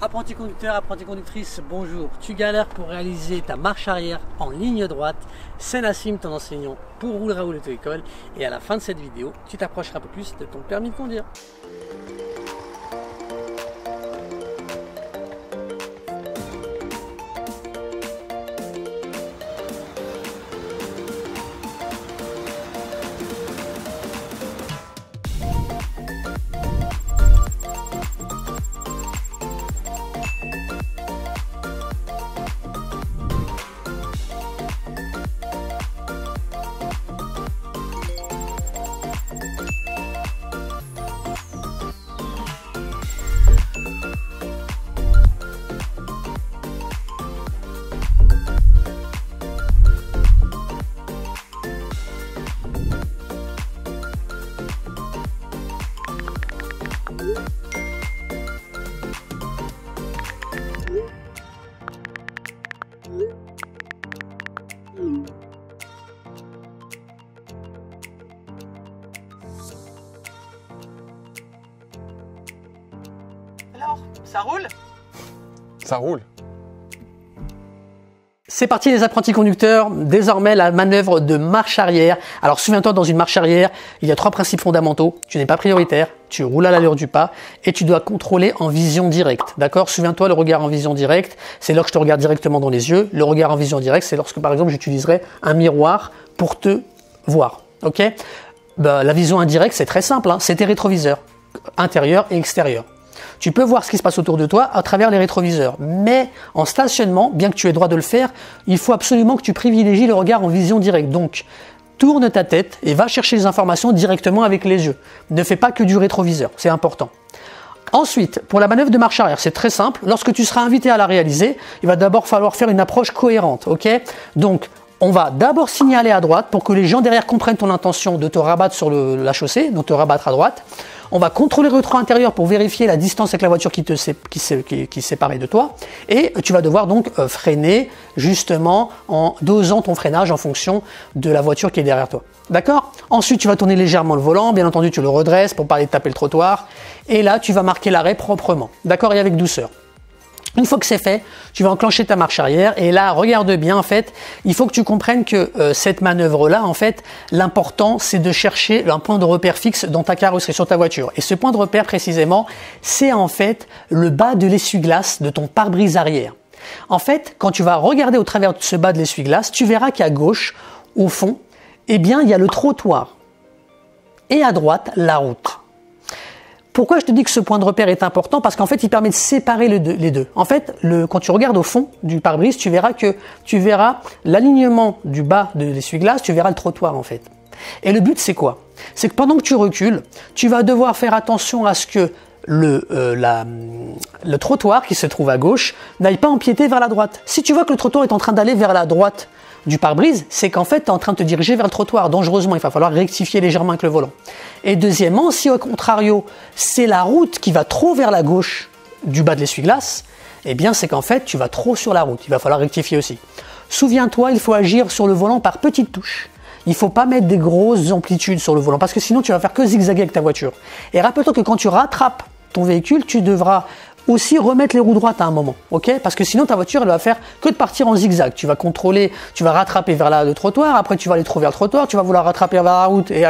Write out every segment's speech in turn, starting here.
Apprenti conducteur, apprenti conductrice, bonjour. Tu galères pour réaliser ta marche arrière en ligne droite. C'est Nassim, ton enseignant pour Roule Raoul Auto-École. Et à la fin de cette vidéo, tu t'approcheras un peu plus de ton permis de conduire. Alors, ça roule? Ça roule. C'est parti les apprentis conducteurs, désormais la manœuvre de marche arrière. Alors souviens-toi, dans une marche arrière, il y a 3 principes fondamentaux. Tu n'es pas prioritaire, tu roules à l'allure du pas et tu dois contrôler en vision directe. D'accord? Souviens-toi, le regard en vision directe, c'est lorsque je te regarde directement dans les yeux. Le regard en vision directe, c'est lorsque par exemple j'utiliserai un miroir pour te voir. Ok? La vision indirecte, c'est très simple, hein, c'est tes rétroviseurs, intérieur et extérieur. Tu peux voir ce qui se passe autour de toi à travers les rétroviseurs. Mais en stationnement, bien que tu aies le droit de le faire, il faut absolument que tu privilégies le regard en vision directe. Donc, tourne ta tête et va chercher les informations directement avec les yeux. Ne fais pas que du rétroviseur, c'est important. Ensuite, pour la manœuvre de marche arrière, c'est très simple. Lorsque tu seras invité à la réaliser, il va d'abord falloir faire une approche cohérente. Ok? Donc, on va d'abord signaler à droite pour que les gens derrière comprennent ton intention de te rabattre sur la chaussée, donc te rabattre à droite. On va contrôler le rétro intérieur pour vérifier la distance avec la voiture qui séparait de toi. Et tu vas devoir donc freiner justement en dosant ton freinage en fonction de la voiture qui est derrière toi. D'accord? Ensuite, tu vas tourner légèrement le volant. Bien entendu, tu le redresses pour pas aller taper le trottoir. Et là, tu vas marquer l'arrêt proprement. D'accord? Et avec douceur. Une fois que c'est fait, tu vas enclencher ta marche arrière et là, regarde bien, en fait, il faut que tu comprennes que cette manœuvre-là, en fait, l'important, c'est de chercher un point de repère fixe dans ta carrosserie, sur ta voiture. Et ce point de repère, précisément, c'est en fait le bas de l'essuie-glace de ton pare-brise arrière. En fait, quand tu vas regarder au travers de ce bas de l'essuie-glace, tu verras qu'à gauche, au fond, eh bien, il y a le trottoir et à droite, la route. Pourquoi je te dis que ce point de repère est important? Parce qu'en fait, il permet de séparer les deux. En fait, quand tu regardes au fond du pare-brise, tu verras l'alignement du bas de l'essuie-glace, tu verras le trottoir en fait. Et le but, c'est quoi? C'est que pendant que tu recules, tu vas devoir faire attention à ce que le trottoir qui se trouve à gauche n'aille pas empiéter vers la droite. Si tu vois que le trottoir est en train d'aller vers la droite du pare-brise, c'est qu'en fait, tu es en train de te diriger vers le trottoir. Dangereusement, il va falloir rectifier légèrement avec le volant. Et deuxièmement, si au contrario, c'est la route qui va trop vers la gauche du bas de l'essuie-glace, eh bien, c'est qu'en fait, tu vas trop sur la route. Il va falloir rectifier aussi. Souviens-toi, il faut agir sur le volant par petites touches. Il ne faut pas mettre des grosses amplitudes sur le volant parce que sinon, tu vas faire que zigzaguer avec ta voiture. Et rappelle-toi que quand tu rattrapes ton véhicule, tu devras aussi remettre les roues droites à un moment, ok? Parce que sinon ta voiture elle va faire que de partir en zigzag. Tu vas contrôler, tu vas rattraper vers le trottoir, après tu vas aller trop vers le trottoir, tu vas vouloir rattraper vers la route et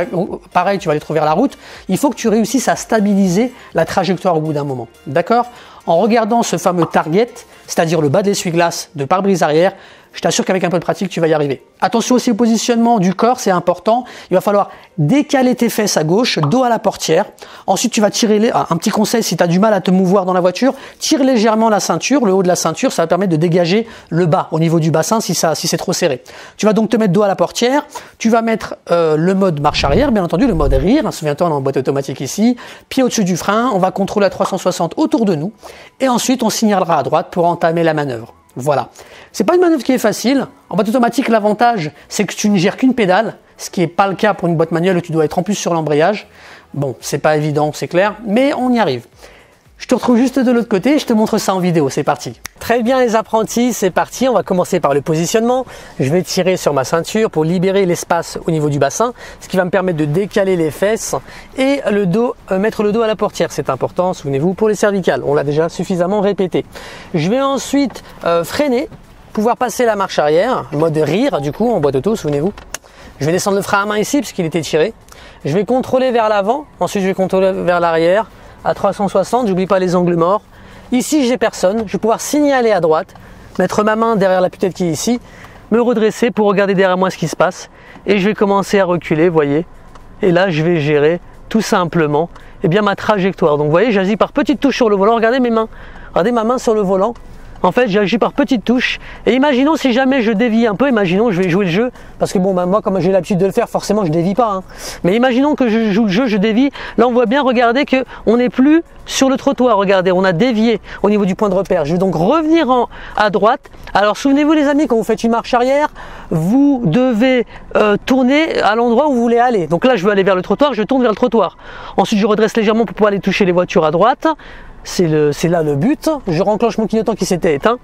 pareil tu vas aller trop vers la route. Il faut que tu réussisses à stabiliser la trajectoire au bout d'un moment, d'accord? En regardant ce fameux target, c'est-à-dire le bas de l'essuie-glace de pare-brise arrière, je t'assure qu'avec un peu de pratique, tu vas y arriver. Attention aussi au positionnement du corps, c'est important. Il va falloir décaler tes fesses à gauche, dos à la portière. Ensuite, tu vas tirer un petit conseil, si tu as du mal à te mouvoir dans la voiture, tire légèrement la ceinture, le haut de la ceinture, ça va permettre de dégager le bas au niveau du bassin si c'est trop serré. Tu vas donc te mettre dos à la portière, tu vas mettre le mode marche arrière, bien entendu, le mode rire, souviens-toi, on est en boîte automatique ici, pied au-dessus du frein, on va contrôler à 360 autour de nous et ensuite on signalera à droite pour entamer la manœuvre. Voilà. C'est pas une manœuvre qui est facile. En boîte automatique, l'avantage, c'est que tu ne gères qu'une pédale, ce qui n'est pas le cas pour une boîte manuelle où tu dois être en plus sur l'embrayage. Bon, c'est pas évident, c'est clair, mais on y arrive. Je te retrouve juste de l'autre côté et je te montre ça en vidéo, c'est parti. Très bien les apprentis, c'est parti, on va commencer par le positionnement. Je vais tirer sur ma ceinture pour libérer l'espace au niveau du bassin, ce qui va me permettre de décaler les fesses et le dos, mettre le dos à la portière, c'est important, souvenez-vous, pour les cervicales, on l'a déjà suffisamment répété. Je vais ensuite freiner, pouvoir passer la marche arrière, mode rire du coup en boîte auto, souvenez-vous. Je vais descendre le frein à main ici puisqu'il était tiré. Je vais contrôler vers l'avant, ensuite je vais contrôler vers l'arrière. À 360, j'oublie pas les angles morts. Ici, j'ai personne. Je vais pouvoir signaler à droite, mettre ma main derrière la putette qui est ici, me redresser pour regarder derrière moi ce qui se passe. Et je vais commencer à reculer, voyez. Et là, je vais gérer tout simplement ma trajectoire. Donc, vous voyez, j'agis par petites touches sur le volant. Regardez mes mains. Regardez ma main sur le volant. En fait, j'agis par petites touches. Et imaginons si jamais je dévie un peu, imaginons je vais jouer le jeu. Parce que bon, moi, comme j'ai l'habitude de le faire, forcément, je dévie pas. Mais imaginons que je joue le jeu, je dévie. Là, on voit bien, regardez, qu'on n'est plus sur le trottoir. Regardez, on a dévié au niveau du point de repère. Je vais donc revenir à droite. Alors, souvenez-vous, les amis, quand vous faites une marche arrière, vous devez tourner à l'endroit où vous voulez aller. Donc là, je veux aller vers le trottoir, je tourne vers le trottoir. Ensuite, je redresse légèrement pour pouvoir aller toucher les voitures à droite. C'est là le but. Je renclenche mon clignotant qui s'était éteint.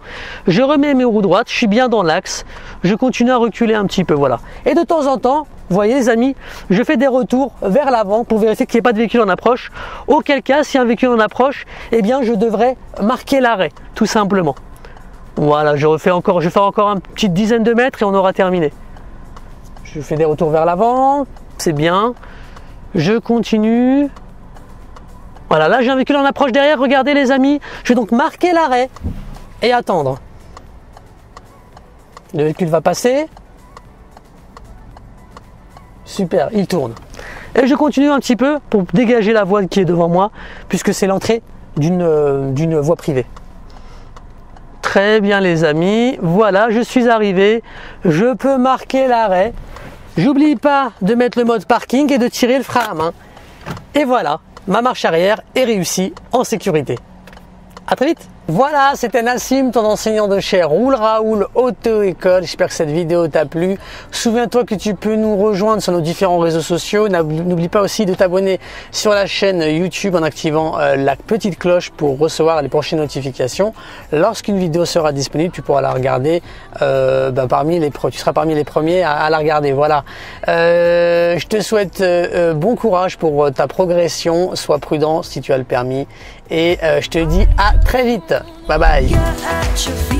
Je remets mes roues droites. Je suis bien dans l'axe. Je continue à reculer un petit peu. Voilà. Et de temps en temps, vous voyez les amis, je fais des retours vers l'avant pour vérifier qu'il n'y ait pas de véhicule en approche. Auquel cas, s'il y a un véhicule en approche, eh bien, je devrais marquer l'arrêt, tout simplement. Voilà. Je fais encore une petite dizaine de mètres et on aura terminé. Je fais des retours vers l'avant. C'est bien. Je continue. Voilà, là j'ai un véhicule en approche derrière, regardez les amis, je vais donc marquer l'arrêt et attendre. Le véhicule va passer. Super, il tourne. Et je continue un petit peu pour dégager la voie qui est devant moi, puisque c'est l'entrée d'une voie privée. Très bien les amis, voilà, je suis arrivé, je peux marquer l'arrêt. J'oublie pas de mettre le mode parking et de tirer le frein à main. Et voilà. Ma marche arrière est réussie en sécurité. À très vite. Voilà, c'était Nassim, ton enseignant de chez Roule Raoul Auto-École. J'espère que cette vidéo t'a plu. Souviens-toi que tu peux nous rejoindre sur nos différents réseaux sociaux. N'oublie pas aussi de t'abonner sur la chaîne YouTube en activant la petite cloche pour recevoir les prochaines notifications. Lorsqu'une vidéo sera disponible, tu pourras la regarder tu seras parmi les premiers à la regarder. Voilà. Je te souhaite bon courage pour ta progression. Sois prudent si tu as le permis. Et je te dis à très vite. Bye bye.